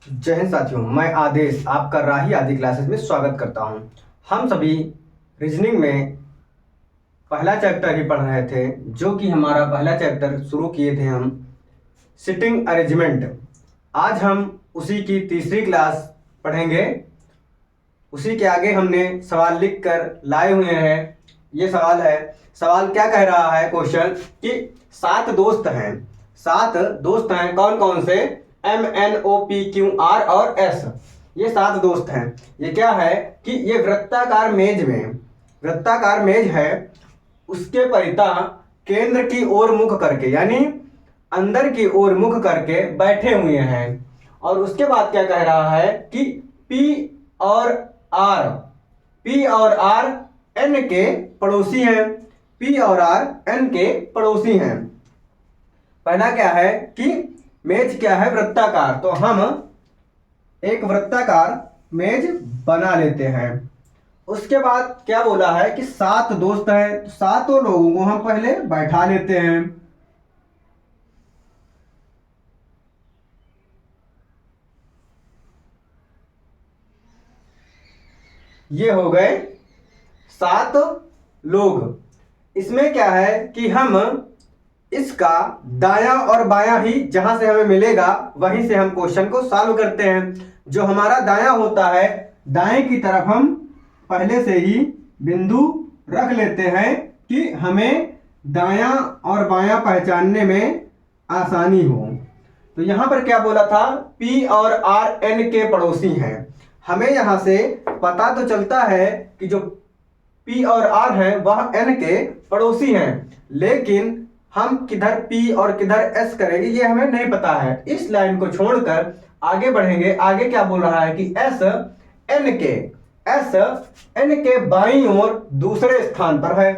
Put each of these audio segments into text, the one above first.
जय हिंद साथियों, मैं आदेश आपका राही आदि क्लासेस में स्वागत करता हूं। हम सभी रीजनिंग में पहला चैप्टर ही पढ़ रहे थे, जो कि हमारा पहला चैप्टर शुरू किए थे हम सिटिंग अरेंजमेंट। आज हम उसी की तीसरी क्लास पढ़ेंगे। उसी के आगे हमने सवाल लिख कर लाए हुए हैं। ये सवाल है, सवाल क्या कह रहा है क्वेश्चन कि 7 दोस्त हैं। 7 दोस्त हैं, कौन कौन से? MNOPQR और S। ये 7 दोस्त हैं। ये क्या है कि ये वृत्ताकार मेज है, उसके परितः केंद्र की ओर मुख करके, यानी अंदर की ओर मुख करके बैठे हुए हैं। और उसके बाद क्या कह रहा है कि P और R N के पड़ोसी हैं। P और R N के पड़ोसी हैं। पहला क्या है कि मेज क्या है? वृत्ताकार। तो हम एक वृत्ताकार मेज बना लेते हैं। उसके बाद क्या बोला है कि 7 दोस्त हैं, तो 7 लोगों को हम पहले बैठा लेते हैं। ये हो गए 7 लोग। इसमें क्या है कि हम इसका दायां और बायां ही जहां से हमें मिलेगा वहीं से हम क्वेश्चन को सॉल्व करते हैं। जो हमारा दायां होता है, दाएं की तरफ हम पहले से ही बिंदु रख लेते हैं कि हमें दायां और बायां पहचानने में आसानी हो। तो यहां पर क्या बोला था? P और R N के पड़ोसी हैं। हमें यहां से पता तो चलता है कि जो P और R हैं वह N के पड़ोसी हैं, लेकिन हम किधर P और किधर S करेंगे ये हमें नहीं पता है। इस लाइन को छोड़कर आगे बढ़ेंगे। आगे क्या बोल रहा है कि S N के बाईं ओर दूसरे स्थान पर है।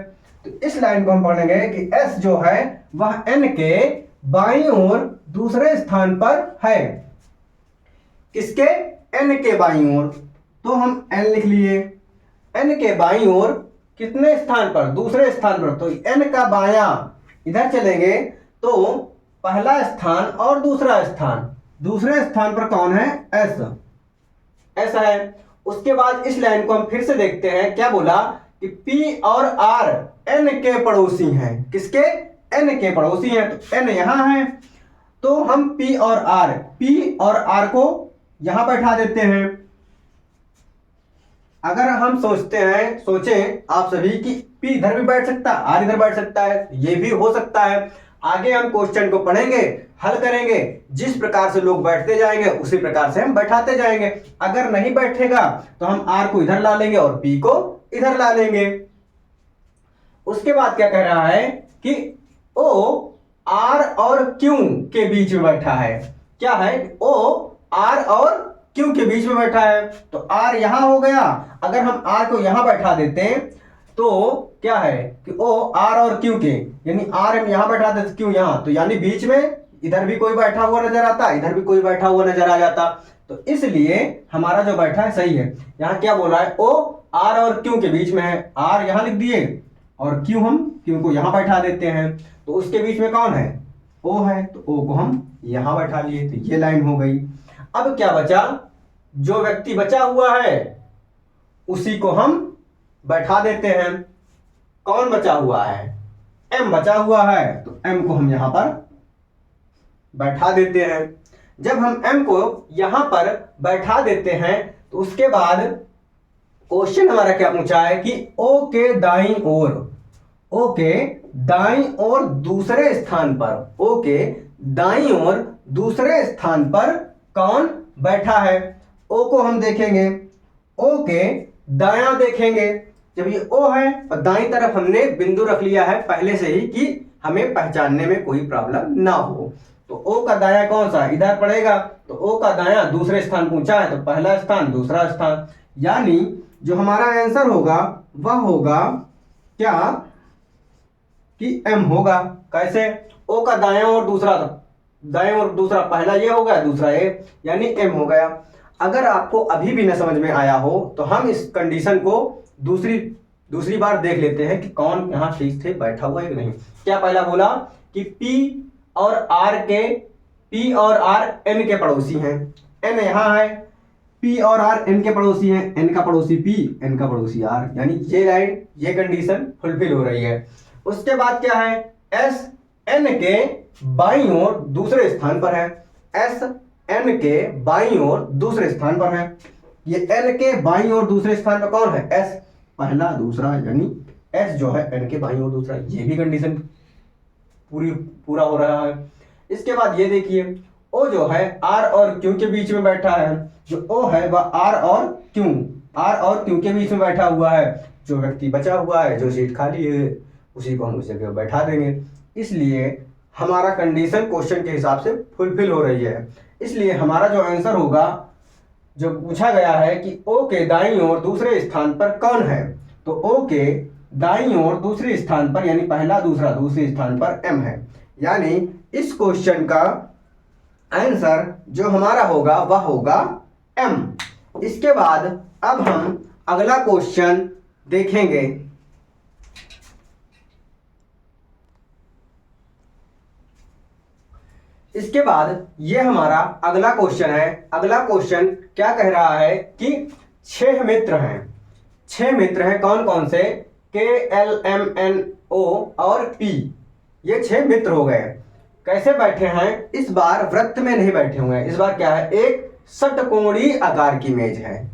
तो इस लाइन को हम पढ़ेंगे कि S जो है वह N के बाईं ओर दूसरे स्थान पर है। किसके? N के बाईं ओर। तो हम N लिख लिए। N के बाईं ओर कितने स्थान पर? दूसरे स्थान पर। तो N का बायां इधर चलेंगे तो पहला स्थान और दूसरा स्थान, दूसरे स्थान पर कौन है? S। ऐसा है। उसके बाद इस लाइन को हम फिर से देखते हैं। क्या बोला कि P और R N के पड़ोसी हैं। किसके? N के पड़ोसी हैं। तो N यहां है, तो हम P और R को यहां बैठा देते हैं। अगर हम सोचें आप सभी कि P इधर भी बैठ सकता है, R इधर बैठ सकता है, ये भी हो सकता है। आगे हम क्वेश्चन को पढ़ेंगे, हल करेंगे, जिस प्रकार से लोग बैठते जाएंगे उसी प्रकार से हम बैठाते जाएंगे। अगर नहीं बैठेगा तो हम R को इधर ला लेंगे और P को इधर ला लेंगे। उसके बाद क्या कह रहा है कि O R और Q के बीच में बैठा है। क्या है? O R और Q के बीच में बैठा है। तो R यहां हो गया। अगर हम R को यहां बैठा देते तो क्या है कि O R और Q के, यानी R हम यहां बैठा देते, Q यहां, तो यानी बीच में इधर भी कोई बैठा हुआ नजर आता, इधर भी कोई बैठा हुआ नजर आ जाता। तो इसलिए हमारा जो बैठा है सही है। यहां क्या बोला है? O R और Q के बीच में है। R यहां लिख दिए और Q को यहां बैठा देते हैं। तो उसके बीच में कौन है? O है। तो O को हम यहां बैठा लिए। तो ये लाइन हो गई। अब क्या बचा? जो व्यक्ति बचा हुआ है उसी को हम बैठा देते हैं। कौन बचा हुआ है? M बचा हुआ है। तो M को हम यहां पर बैठा देते हैं। जब हम M को यहां पर बैठा देते हैं तो उसके बाद क्वेश्चन हमारा क्या पूछा है कि O के दाईं ओर दूसरे स्थान पर, O के दाईं ओर दूसरे स्थान पर कौन बैठा है? O को हम देखेंगे, O के दायां देखेंगे। जब ये O है और दाईं तरफ हमने बिंदु रख लिया है पहले से ही कि हमें पहचानने में कोई प्रॉब्लम ना हो। तो O का दायां कौन सा? इधर पड़ेगा। तो O का दायां दूसरे स्थान पूछा है, तो पहला स्थान दूसरा स्थान, यानी जो हमारा आंसर होगा वह होगा क्या कि M होगा। कैसे? O का दायां और दूसरा, पहला ये हो गया, दूसरा ये, यानी M हो गया। अगर आपको अभी भी न समझ में आया हो तो हम इस कंडीशन को दूसरी बार देख लेते हैं कि कौन यहां ठीक से बैठा हुआ है कि नहीं। क्या पहला बोला कि P और R N के पड़ोसी हैं। एन यहाँ है, पी और आर एन के पड़ोसी हैं, एन का पड़ोसी पी, एन का पड़ोसी आर, यानी ये लाइन, ये कंडीशन फुलफिल हो रही है। उसके बाद क्या है, एस एन के बाईं ओर दूसरे स्थान पर है, एस एन के बाईं ओर दूसरे स्थान पर है। ये एन के बाईं ओर दूसरे स्थान पर कौन है, एस पहला दूसरा, यानी एस जो है एन के बाईं ओर दूसरा, ये भी कंडीशन पूरा हो रहा है। इसके बाद ये देखिए, ओ जो है आर और क्यू के बीच में बैठा है, जो ओ है वह आर और क्यू के बीच में बैठा हुआ है। जो व्यक्ति बचा हुआ है, जो सीट खाली है, उसी को हम उस जगह बैठा देंगे। इसलिए हमारा कंडीशन क्वेश्चन के हिसाब से फुलफिल हो रही है। इसलिए हमारा जो आंसर होगा, जो पूछा गया है कि ओ के दाईं ओर दूसरे स्थान पर कौन है, तो ओ के दाईं ओर दूसरे स्थान पर, यानी पहला दूसरा दूसरे स्थान पर एम है। यानी इस क्वेश्चन का आंसर जो हमारा होगा वह होगा एम। इसके बाद अब हम अगला क्वेश्चन देखेंगे। इसके बाद ये हमारा अगला क्वेश्चन है। अगला क्वेश्चन क्या कह रहा है कि 6 मित्र हैं। 6 मित्र हैं, कौन कौन से, के एल एम एन ओ और पी, ये 6 मित्र हो गए। कैसे बैठे हैं, इस बार वृत्त में नहीं बैठे हुए हैं, इस बार क्या है, एक षटकोणीय आकार की मेज है।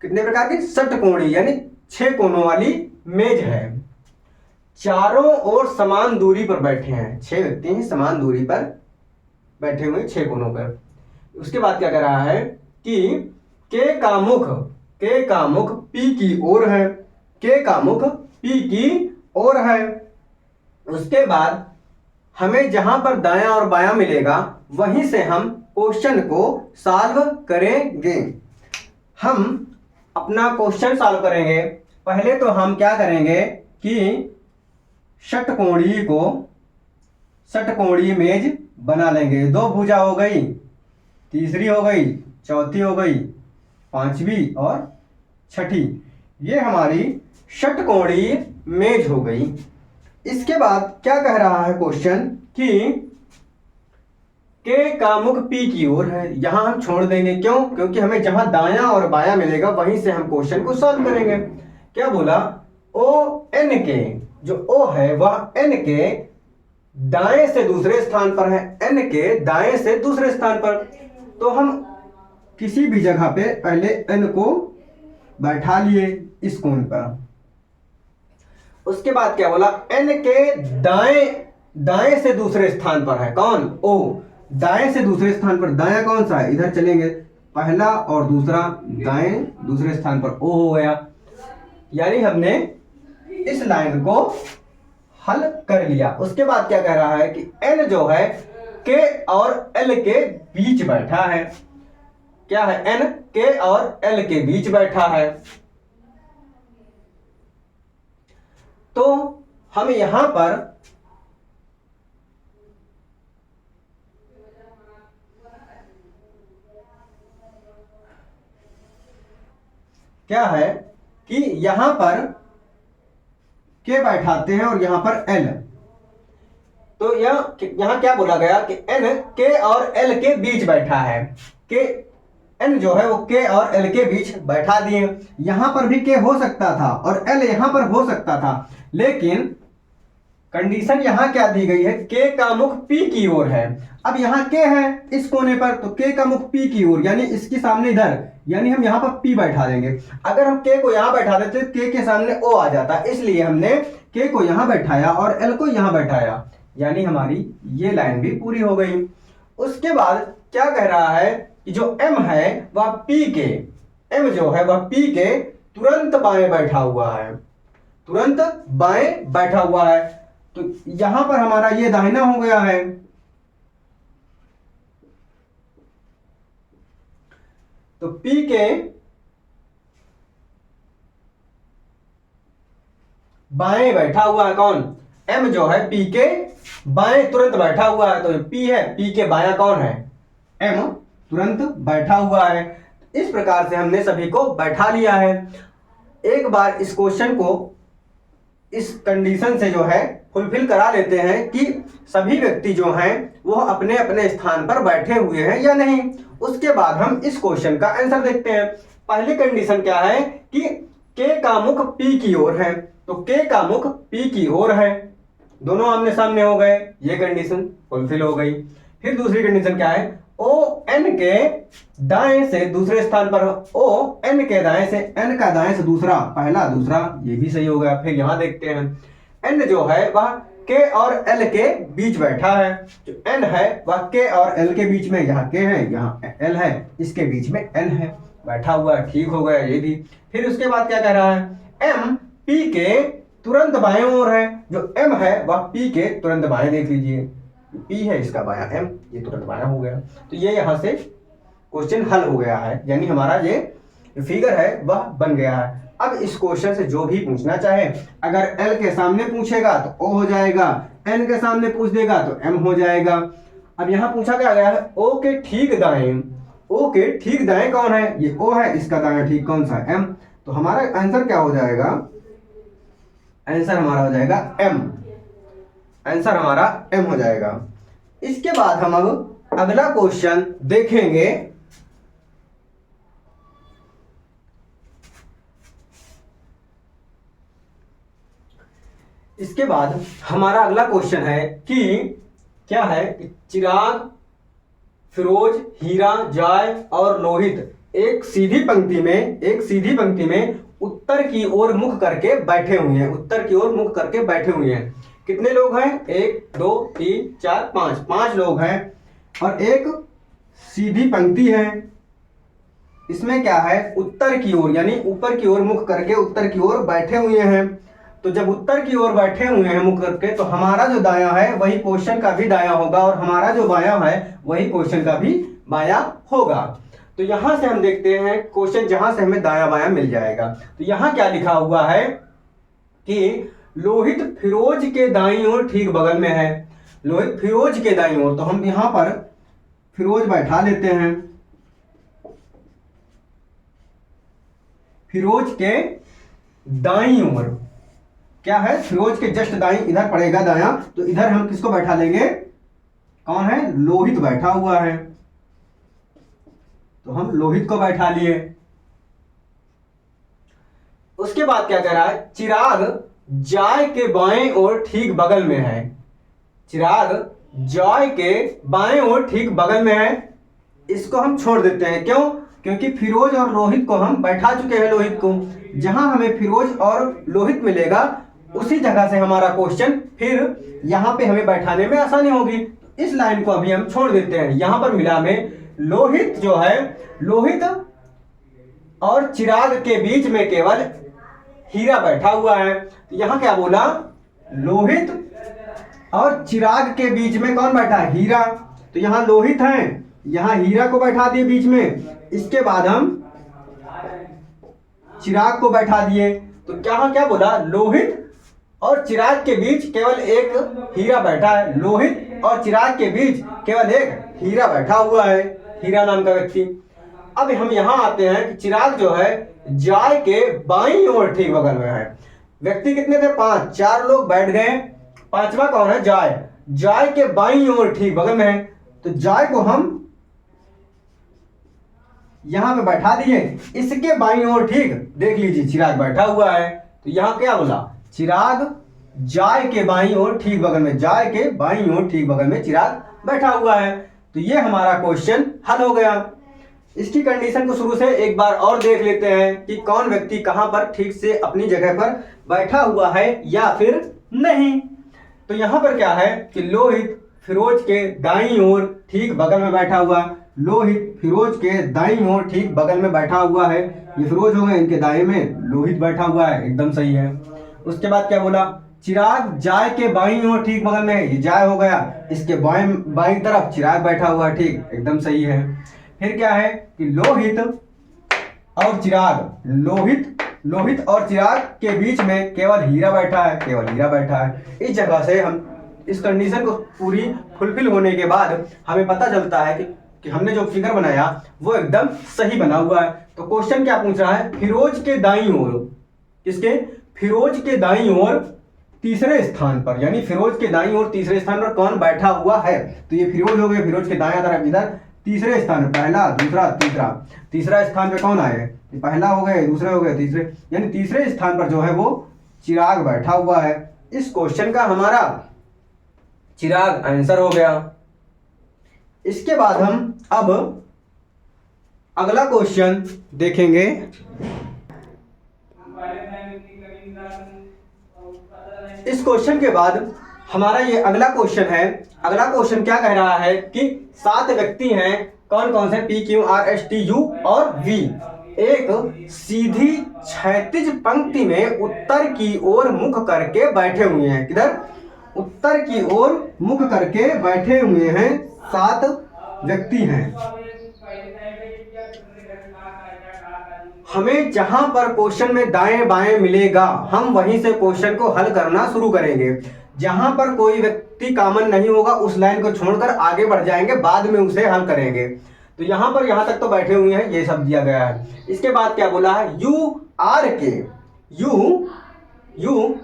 कितने प्रकार की, षटकोणीय, यानी 6 कोनों वाली मेज है। चारों ओर समान दूरी पर बैठे हैं, 6 व्यक्ति हैं समान दूरी पर बैठे हुए 6 कोनों पर। उसके बाद क्या कर रहा है कि के का मुख पी की ओर है, के का मुख पी की ओर है। उसके बाद हमें जहां पर दायां और बायां मिलेगा वहीं से हम क्वेश्चन को सॉल्व करेंगे। हम अपना क्वेश्चन सॉल्व करेंगे। पहले तो हम क्या करेंगे कि षटकोणीय मेज बना लेंगे। 2 भुजा हो गई, तीसरी हो गई, चौथी हो गई, पांचवी और छठी, ये हमारी षटकोणीय मेज हो गई। इसके बाद क्या कह रहा है क्वेश्चन कि के का मुख पी की ओर है, यहां हम छोड़ देंगे, क्यों, क्योंकि हमें जहां दायां और बायां मिलेगा वहीं से हम क्वेश्चन को सॉल्व करेंगे। क्या बोला, ओ एन के, जो ओ है वह एन के दाएं से दूसरे स्थान पर है, एन के दाएं से दूसरे स्थान पर। तो हम किसी भी जगह पे पहले एन को बैठा लिए इस कोण पर। उसके बाद क्या बोला, एन के दाएं से दूसरे स्थान पर है, कौन, ओ, दाएं से दूसरे स्थान पर, दायां कौन सा है, इधर चलेंगे, पहला और दूसरा, दाएं दूसरे स्थान पर ओ हो गया। यानी हमने इस लाइन को हल कर लिया। उसके बाद क्या कह रहा है कि एन जो है के और एल के बीच बैठा है। क्या है, एन के और एल के बीच बैठा है। तो हम यहां पर क्या है कि यहां पर के बैठाते हैं और यहां पर एल। तो यहां क्या बोला गया कि एन के और एल के बीच बैठा है। के एन जो है वो के और एल के बीच बैठा दिए। यहां पर भी के हो सकता था और एल यहां पर हो सकता था, लेकिन कंडीशन यहां क्या दी गई है, के का मुख पी की ओर है। अब यहां के है इस कोने पर, तो के का मुख पी की ओर, यानी इसके सामने इधर, यानी हम यहां पर पी बैठा देंगे। अगर हम के को यहां बैठा देते तो के सामने ओ आ जाता, इसलिए हमने के को यहां बैठाया और एल को यहां बैठाया, यानी हमारी ये लाइन भी पूरी हो गई। उसके बाद क्या कह रहा है कि जो एम है वह पी के, एम जो है वह पी के तुरंत बाएं बैठा हुआ है, तुरंत बाएं बैठा हुआ है। तो यहां पर हमारा ये दाहिना हो गया है। तो पी के बाएं बैठा हुआ है कौन, एम जो है पी के बाएं तुरंत बैठा हुआ है। तो पी है, पी के बायां कौन है, एम तुरंत बैठा हुआ है। इस प्रकार से हमने सभी को बैठा लिया है। एक बार इस क्वेश्चन को इस कंडीशन से जो है फुलफिल करा लेते हैं कि सभी व्यक्ति जो हैं वो अपने अपने स्थान पर बैठे हुए हैं या नहीं। उसके बाद हम इस क्वेश्चन का आंसर देखते हैं। पहली कंडीशन क्या है कि के का मुख पी की ओर है, तो के का मुख पी की ओर है, दोनों आमने सामने हो गए, ये कंडीशन फुलफिल हो गई। फिर दूसरी कंडीशन क्या है, ओ एन के दाएं से दूसरे स्थान पर, ओ एन के दाएं से, एन का दाएं से दूसरा, पहला दूसरा, ये भी सही हो गया। फिर यहां देखते हैं एन जो है वह के और एल के बीच बैठा है, जो एन है वह के और एल के बीच में, यहाँ के है यहाँ एल है, इसके बीच में एन है, बैठा हुआ, ठीक हो गया ये भी। फिर उसके बाद क्या कह रहा है, एम पी के तुरंत बाएं ओर है, जो एम है वह पी के तुरंत बाएं, देख लीजिए पी है इसका बायां, एम ये तुरंत बायां हो गया। तो ये यहां से क्वेश्चन हल हो गया है, यानी हमारा ये फिगर है वह बन गया है। अब इस क्वेश्चन से जो भी पूछना चाहे, अगर एल के सामने पूछेगा तो ओ हो जाएगा, एन के सामने पूछ देगा तो एम हो जाएगा। अब यहां पूछा क्या गया है, ओ के ठीक दाएं, ओ के ठीक दाएं कौन है, ये ओ है, इसका दायां ठीक कौन सा है, एम। तो हमारा आंसर क्या हो जाएगा, आंसर हमारा हो जाएगा एम, आंसर हमारा एम हो जाएगा। इसके बाद हम अब अगला क्वेश्चन देखेंगे। इसके बाद हमारा अगला क्वेश्चन है कि क्या है, चिराग, फिरोज, हीरा, जाय और लोहित एक सीधी पंक्ति में उत्तर की ओर मुख करके बैठे हुए हैं, उत्तर की ओर मुख करके बैठे हुए हैं। कितने लोग हैं, 1 2 3 4 5, 5 लोग हैं और एक सीधी पंक्ति है। इसमें क्या है, उत्तर की ओर यानी ऊपर की ओर मुख करके उत्तर की ओर बैठे हुए हैं। तो जब उत्तर की ओर बैठे हुए हैं मुख करके, तो हमारा जो दायां है वही क्वेश्चन का भी दायां होगा और हमारा जो बायां है वही क्वेश्चन का भी बायां होगा। तो यहां से हम देखते हैं क्वेश्चन जहां से हमें दायां बायां मिल जाएगा। तो यहां क्या लिखा हुआ है कि लोहित फिरोज के दाईं ओर ठीक बगल में है, लोहित फिरोज के दाईं ओर, तो हम यहां पर फिरोज बैठा लेते हैं, फिरोज के दाईं ओर क्या है, फिरोज के जस्ट दाईं इधर पड़ेगा दायां, तो इधर हम किसको बैठा लेंगे, कौन है, लोहित बैठा हुआ है, तो हम लोहित को बैठा लिए। उसके बाद क्या कह रहा है, चिराग जाय के बाएं ओर ठीक बगल में है, चिराग जाय के बाएं ओर ठीक बगल में है। इसको हम छोड़ देते हैं, क्यों, क्योंकि फिरोज और लोहित को हम बैठा चुके हैं, लोहित को, जहां हमें फिरोज और लोहित मिलेगा उसी जगह से हमारा क्वेश्चन फिर यहां पे हमें बैठाने में आसानी होगी। इस लाइन को अभी हम छोड़ देते हैं। यहां पर मिला में लोहित जो है, लोहित और चिराग के बीच में केवल हीरा बैठा हुआ है। तो यहां क्या बोला, लोहित और चिराग के बीच में कौन बैठा है, हीरा। तो यहां लोहित है, यहां हीरा को बैठा दिए बीच में, इसके बाद हम चिराग को बैठा दिए। तो क्या बोला, लोहित और चिराग के बीच केवल एक हीरा बैठा है, लोहित और चिराग के बीच केवल एक हीरा बैठा हुआ है, हीरा नाम का व्यक्ति। अब हम यहां आते हैं कि चिराग जो है जाय के बाईं ओर ठीक बगल में है। व्यक्ति कितने थे, 5, 4 लोग बैठ गए, पांचवा कौन है, जाय, जाय के बाईं ओर ठीक बगल में है। तो जाय को हम यहां पे बैठा दिए, इसके बाईं ओर ठीक देख लीजिए चिराग बैठा हुआ है। तो यहां क्या बोला, चिराग जाय के बाईं ओर ठीक बगल में, जाय के बाईं ओर ठीक बगल में चिराग बैठा हुआ है। तो ये हमारा क्वेश्चन हल हो गया। इसकी कंडीशन को शुरू से एक बार और देख लेते हैं कि कौन व्यक्ति कहां पर ठीक से अपनी जगह पर बैठा हुआ है या फिर नहीं। तो यहां पर क्या है कि लोहित फिरोज के दाईं ओर ठीक बगल में बैठा हुआ, लोहित फिरोज के दाईं ओर ठीक बगल में बैठा हुआ है। ये फिरोज हो गए, इनके दाएं में लोहित बैठा हुआ है, एकदम सही है। उसके बाद क्या बोला, चिराग जाय के बाईं ओर ठीक बगल में, ये जाय हो गया, इसके बाईं तरफ चिराग बैठा हुआ है, ठीक, एकदम सही है। फिर क्या है कि लोहित और चिराग, लोहित और चिराग के बीच में केवल हीरा बैठा है, केवल हीरा बैठा है। इस जगह से हम इस कंडीशन को पूरी फुलफिल होने के बाद हमें पता चलता है कि हमने जो फिगर बनाया वो एकदम सही बना हुआ है। तो क्वेश्चन क्या पूछ रहा है, फिरोज के दाईं ओर, किसके, फिरोज के दाईं ओर तीसरे स्थान पर, यानी फिरोज के दाईं ओर तीसरे स्थान पर कौन बैठा हुआ है? तो ये फिरोज हो गए, फिरोज के दायां तरफ इधर तीसरे स्थान पर, पहला दूसरा तीसरा, तीसरा स्थान पे कौन आए? पहला हो गए, दूसरे हो गए, तीसरे, यानी तीसरे स्थान पर जो है वो चिराग बैठा हुआ है। इस क्वेश्चन का हमारा चिराग आंसर हो गया। इसके बाद हम अब अगला क्वेश्चन देखेंगे। इस क्वेश्चन के बाद हमारा ये अगला क्वेश्चन है। अगला क्वेश्चन क्या कह रहा है कि 7 व्यक्ति हैं, कौन कौन से? P, Q, R, S, T, U और V। एक सीधी क्षैतिज पंक्ति में उत्तर की ओर मुख करके बैठे हुए हैं। किधर? उत्तर की ओर मुख करके बैठे हुए हैं 7 व्यक्ति हैं। हमें जहां पर क्वेश्चन में दाएं बाएं मिलेगा हम वहीं से क्वेश्चन को हल करना शुरू करेंगे। जहां पर कोई व्यक्ति कॉमन नहीं होगा उस लाइन को छोड़कर आगे बढ़ जाएंगे, बाद में उसे हल करेंगे। तो यहां पर यहां तक तो बैठे हुए हैं, ये सब दिया गया है। इसके बाद क्या बोला है? यू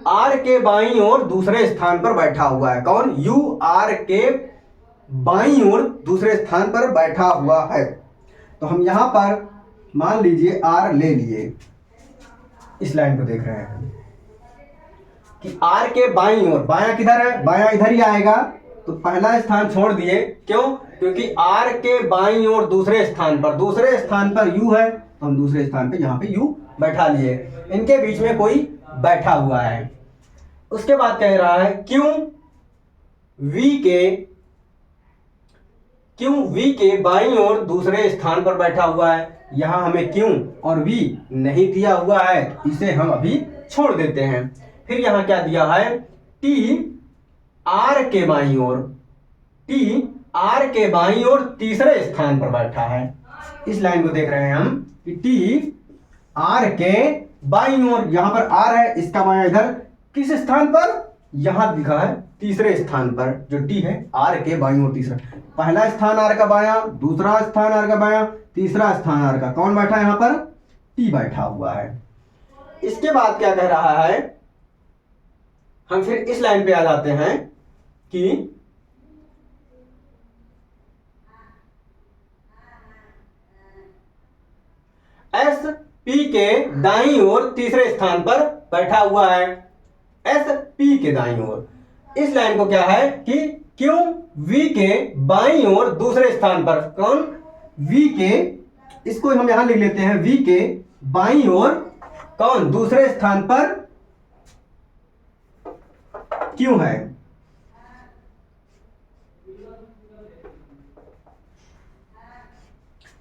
आर के बाईं ओर दूसरे स्थान पर बैठा हुआ है। कौन? यू आर के बाईं ओर दूसरे स्थान पर बैठा हुआ है। तो हम यहां पर मान लीजिए आर ले लिए, इस लाइन को देख रहे हैं कि आर के बाईं ओर, बायां किधर है? बायां इधर ही आएगा, तो पहला स्थान छोड़ दिए। क्यों? क्योंकि आर के बाईं ओर दूसरे स्थान पर यू है, तो हम दूसरे स्थान पे यहाँ पे यू बैठा लिए। इनके बीच में कोई बैठा हुआ है। उसके बाद कह रहा है क्यों वी के बाईं ओर दूसरे स्थान पर बैठा हुआ है। यहां हमें क्यों और वी नहीं दिया हुआ है, इसे हम अभी छोड़ देते हैं। फिर यहां क्या दिया है? टी आर के बाईं ओर तीसरे स्थान पर बैठा है। इस लाइन को देख रहे हैं हम कि टी आर के बाईं ओर, यहां पर आर है, इसका बायां इधर, किस स्थान पर? यहां दिखा है तीसरे स्थान पर, जो टी है आर के बाईं ओर तीसरा। पहला स्थान आर का बायां, दूसरा स्थान आर का बायां, तीसरा स्थान आर का। कौन बैठा है यहां पर? टी बैठा हुआ है। इसके बाद क्या कह रहा है? हम फिर इस लाइन पे आ जाते हैं कि एस पी के दाईं ओर तीसरे स्थान पर बैठा हुआ है। एस पी के दाईं ओर, इस लाइन को क्या है कि क्यों वी के बाईं ओर दूसरे स्थान पर। कौन? वी के, इसको हम यहां लिख लेते हैं, वी के बाईं ओर कौन दूसरे स्थान पर क्यों है?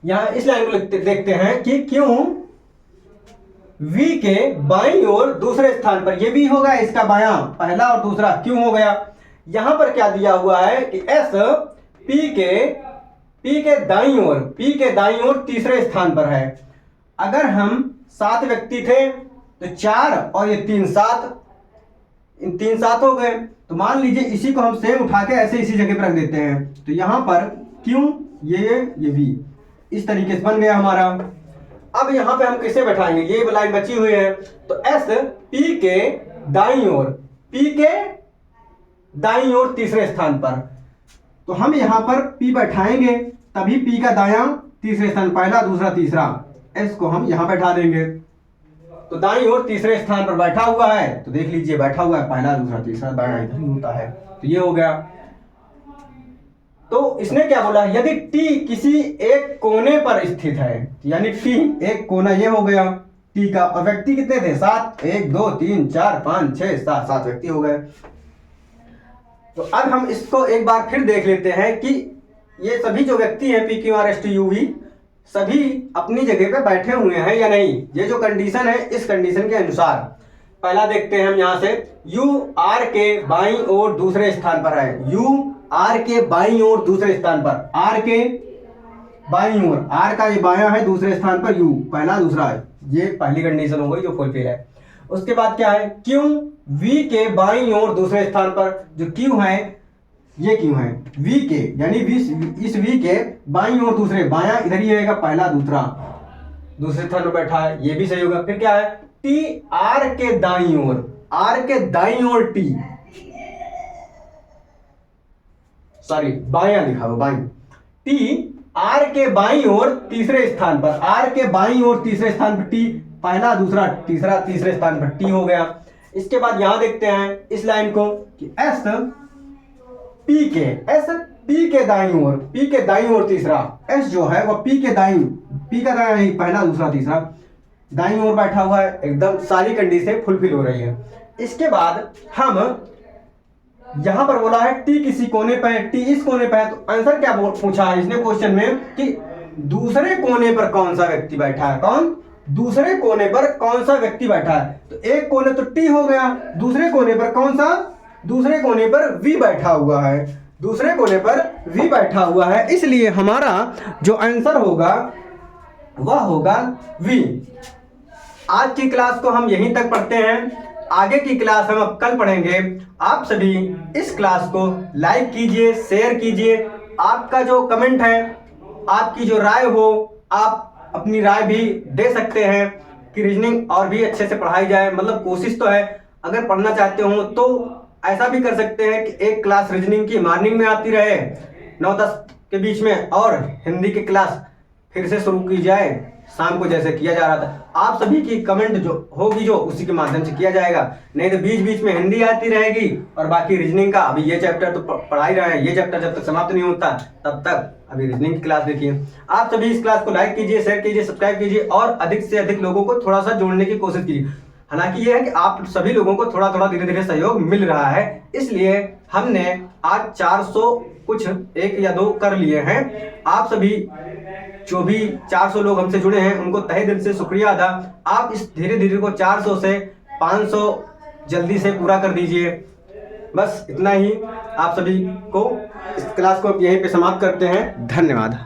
यहां इस लाइन को देखते हैं कि क्यों वी के बाईं ओर दूसरे स्थान पर, ये भी होगा इसका बायां, पहला और दूसरा क्यों हो गया। यहां पर क्या दिया हुआ है कि एस पी के दाईं ओर तीसरे स्थान पर है। अगर हम 7 व्यक्ति थे तो 4 और ये 3 7, इन 3 7 हो गए। तो मान लीजिए इसी को हम सेम उठा के ऐसे इसी जगह पर रख देते हैं, तो यहां पर क्यों ये वी इस तरीके से बन गया हमारा। अब यहां पे हम किसे बैठाएंगे? ये लाइन बची हुई है, तो एस पी के दाईं ओर तीसरे स्थान पर, तो हम यहां पर P बैठाएंगे, तभी P का दायां तीसरे स्थान, पहला दूसरा तीसरा, S को हम यहां बैठा देंगे। तो दाईं ओर तीसरे स्थान पर बैठा हुआ है, तो देख लीजिए बैठा हुआ है, पहला दूसरा तीसरा, दायां इधर ही होता है। तो ये हो गया। तो इसने क्या बोला? यदि T किसी एक कोने पर स्थित है, यानी T एक कोना, ये हो गया T का। और व्यक्ति कितने थे? 7, 1 2 3 4 5 6 7 व्यक्ति हो गए। तो अब हम इसको एक बार फिर देख लेते हैं कि ये सभी जो व्यक्ति हैं P, Q, R, S, T, U, V सभी अपनी जगह पे बैठे हुए हैं या नहीं। ये जो कंडीशन है, इस कंडीशन के अनुसार पहला देखते हैं हम यहां से। U R के बाईं ओर दूसरे स्थान पर है। U R के बाईं ओर दूसरे स्थान पर, R के बाईं ओर, R का ये बायां है दूसरे स्थान पर, U पहला दूसरा है, ये पहली कंडीशन हो गई जो फुलफिल है। उसके बाद क्या है? Q V के बाईं ओर दूसरे स्थान पर, जो Q है ये Q है V के, यानी इस V के बाईं ओर दूसरे, बायां इधर ही रहेगा, पहला दूसरा दूसरे स्थान पर बैठा है, ये भी सही होगा। फिर क्या है? T R के दाईं ओर, आर के दाईं ओर टी, सॉरी बायां लिखा हुआ, बाईं, टी आर के बाईं ओर तीसरे स्थान पर, आर के बाईं ओर तीसरे स्थान पर टी, पहला दूसरा तीसरा तीसरे स्थान पर टी हो गया। इसके बाद यहां देखते हैं इस लाइन को कि एस पी के दाईं ओर, पी के दाईं ओर तीसरा, एस जो है वह पी का दाईं नहीं, पहला दूसरा तीसरा दाईं ओर बैठा हुआ है, एकदम सारी कंडीशन फुलफिल हो रही है। इसके बाद हम यहां पर बोला है टी किसी कोने पर है, टी इस कोने पर है, तो आंसर क्या पूछा है इसने क्वेश्चन में कि दूसरे कोने पर कौन सा व्यक्ति बैठा है, कौन, दूसरे कोने पर कौन सा व्यक्ति बैठा है। तो एक कोने तो टी हो गया, दूसरे कोने पर कौन सा, दूसरे कोने पर वी बैठा हुआ है, दूसरे कोने पर वी बैठा हुआ है, इसलिए हमारा जो आंसर होगा वह होगा वी। आज की क्लास को हम यहीं तक पढ़ते हैं, आगे की क्लास हम अब कल पढ़ेंगे। आप सभी इस क्लास को लाइक कीजिए, शेयर कीजिए, आपका जो कमेंट है, आपकी जो राय हो, आप अपनी राय भी दे सकते हैं कि रीजनिंग और भी अच्छे से पढ़ाई जाए। मतलब कोशिश तो है, अगर पढ़ना चाहते हो तो ऐसा भी कर सकते हैं कि एक क्लास रीजनिंग की मॉर्निंग में आती रहे 9-10 के बीच में, और हिंदी की क्लास फिर से शुरू की जाए शाम को जैसे किया जा रहा था। आप सभी की कमेंट जो होगी जो उसी के माध्यम से किया जाएगा, नहीं तो बीच बीच में हिंदी आती रहेगी और बाकी रीजनिंग का अभी ये चैप्टर तो पढ़ा ही रहे हैं, ये चैप्टर जब तक समाप्त नहीं होता तब तक अभी रीजनिंग की क्लास देखिए। आप सभी इस क्लास को लाइक कीजिए, शेयर कीजिए, सब्सक्राइब कीजिए और अधिक से अधिक लोगों को थोड़ा सा जोड़ने की कोशिश कीजिए। हालांकि ये है कि आप सभी लोगों को थोड़ा थोड़ा धीरे धीरे सहयोग मिल रहा है, इसलिए हमने आज 400 कुछ 1 या 2 कर लिए हैं। आप सभी जो भी 400 लोग हमसे जुड़े हैं उनको तहे दिल से शुक्रिया अदा। आप इस धीरे धीरे को 400 से 500 जल्दी से पूरा कर दीजिए। बस इतना ही, आप सभी को इस क्लास को यहीं पे समाप्त करते हैं। धन्यवाद।